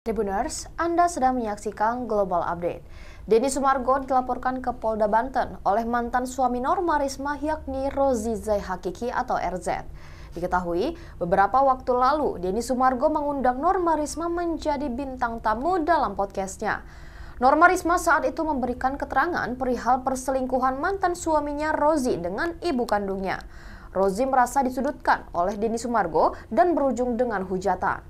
Tribuners, Anda sedang menyaksikan Global Update. Denny Sumargo dilaporkan ke Polda Banten oleh mantan suami Norma Risma yakni Rozi Zahakiki atau RZ. Diketahui, beberapa waktu lalu Denny Sumargo mengundang Norma Risma menjadi bintang tamu dalam podcastnya. Norma Risma saat itu memberikan keterangan perihal perselingkuhan mantan suaminya Rozi dengan ibu kandungnya. Rozi merasa disudutkan oleh Denny Sumargo dan berujung dengan hujatan.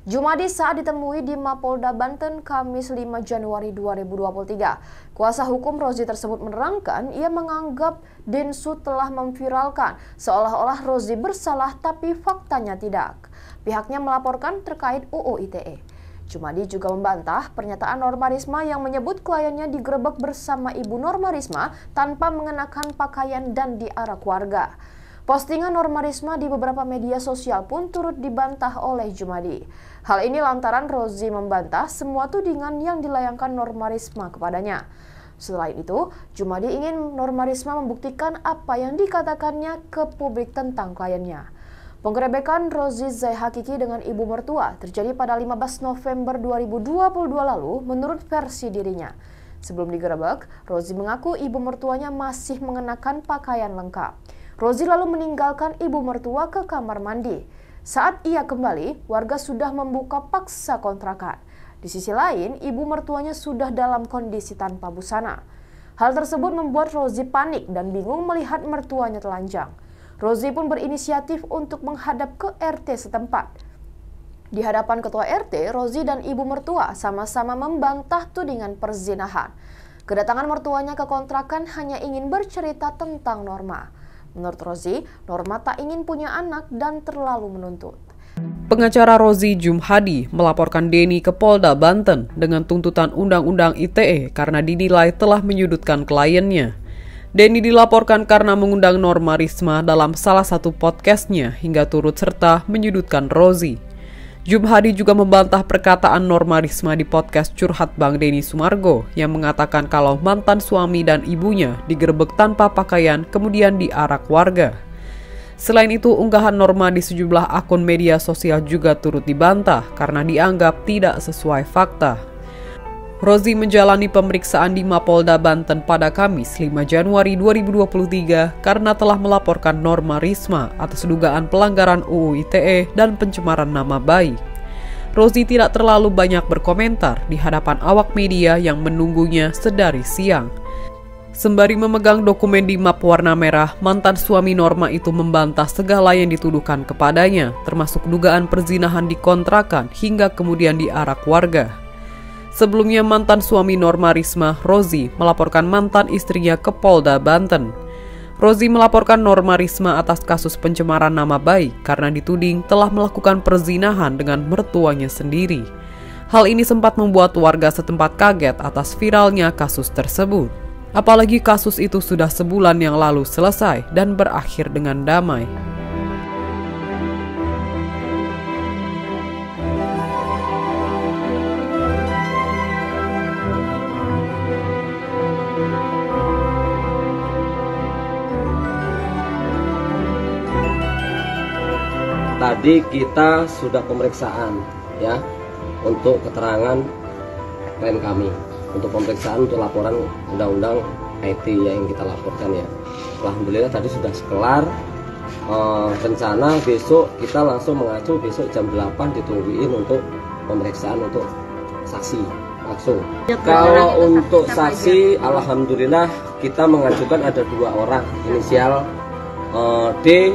Jumadi saat ditemui di Mapolda Banten Kamis 5 Januari 2023. Kuasa hukum Rozi tersebut menerangkan ia menganggap Densu telah memviralkan seolah-olah Rozi bersalah tapi faktanya tidak. Pihaknya melaporkan terkait UU ITE. Jumadi juga membantah pernyataan Norma Risma yang menyebut kliennya digerebek bersama ibu Norma Risma tanpa mengenakan pakaian dan diarak warga. Postingan Norma Risma di beberapa media sosial pun turut dibantah oleh Jumadi. Hal ini lantaran Rozi membantah semua tudingan yang dilayangkan Norma Risma kepadanya. Selain itu, Jumadi ingin Norma Risma membuktikan apa yang dikatakannya ke publik tentang kliennya. Penggerebekan Rozi Zahakiki dengan ibu mertua terjadi pada 15 November 2022 lalu menurut versi dirinya. Sebelum digerebek, Rozi mengaku ibu mertuanya masih mengenakan pakaian lengkap. Rozi lalu meninggalkan ibu mertua ke kamar mandi. Saat ia kembali, warga sudah membuka paksa kontrakan. Di sisi lain, ibu mertuanya sudah dalam kondisi tanpa busana. Hal tersebut membuat Rozi panik dan bingung melihat mertuanya telanjang. Rozi pun berinisiatif untuk menghadap ke RT setempat. Di hadapan ketua RT, Rozi dan ibu mertua sama-sama membantah tudingan perzinahan. Kedatangan mertuanya ke kontrakan hanya ingin bercerita tentang Norma. Menurut Rozi, Norma tak ingin punya anak dan terlalu menuntut. Pengacara Rozi Jumhadi melaporkan Denny ke Polda Banten dengan tuntutan Undang-Undang ITE karena dinilai telah menyudutkan kliennya. Denny dilaporkan karena mengundang Norma Risma dalam salah satu podcastnya hingga turut serta menyudutkan Rozi. Jumhadi juga membantah perkataan Norma Risma di podcast Curhat Bang Denny Sumargo yang mengatakan kalau mantan suami dan ibunya digerebek tanpa pakaian kemudian diarak warga. Selain itu, unggahan Norma di sejumlah akun media sosial juga turut dibantah karena dianggap tidak sesuai fakta. Rozi menjalani pemeriksaan di Mapolda Banten pada Kamis 5 Januari 2023 karena telah melaporkan Norma Risma atas dugaan pelanggaran UU ITE dan pencemaran nama baik. Rozi tidak terlalu banyak berkomentar di hadapan awak media yang menunggunya sedari siang. Sembari memegang dokumen di map warna merah, mantan suami Norma itu membantah segala yang dituduhkan kepadanya, termasuk dugaan perzinahan di kontrakan hingga kemudian diarak warga. Sebelumnya mantan suami Norma Risma, Rozi, melaporkan mantan istrinya ke Polda Banten. Rozi melaporkan Norma Risma atas kasus pencemaran nama baik karena dituding telah melakukan perzinahan dengan mertuanya sendiri. Hal ini sempat membuat warga setempat kaget atas viralnya kasus tersebut. Apalagi kasus itu sudah sebulan yang lalu selesai dan berakhir dengan damai. Tadi kita sudah pemeriksaan ya untuk keterangan klien kami, untuk pemeriksaan untuk laporan undang-undang IT yang kita laporkan ya. Alhamdulillah tadi sudah kelar. Rencana besok kita langsung mengacu, besok jam 8 ditungguin untuk pemeriksaan untuk saksi langsung. Kalau untuk saksi, alhamdulillah kita mengajukan ada 2 orang, inisial D,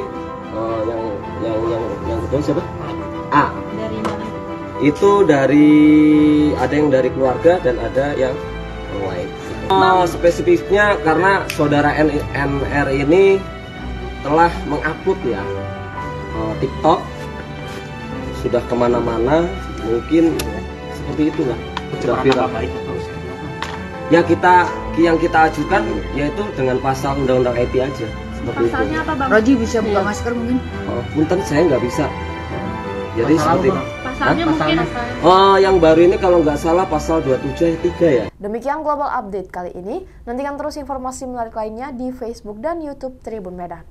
yang betul siapa? A. Dari mana? Itu ada yang dari keluarga dan ada yang lain. Spesifiknya karena saudara NR ini telah mengupload ya TikTok, sudah kemana-mana, mungkin seperti itulah. Sudah viral. Ya yang kita ajukan yaitu dengan pasal undang-undang IT aja. Pasalnya apa Bang? Rozi bisa buka masker mungkin? Punten saya nggak bisa. Jadi seperti Pasalnya mungkin apa? Yang baru ini kalau nggak salah pasal 27 ya. Demikian Global Update kali ini. Nantikan terus informasi menarik lainnya di Facebook dan YouTube Tribun Medan.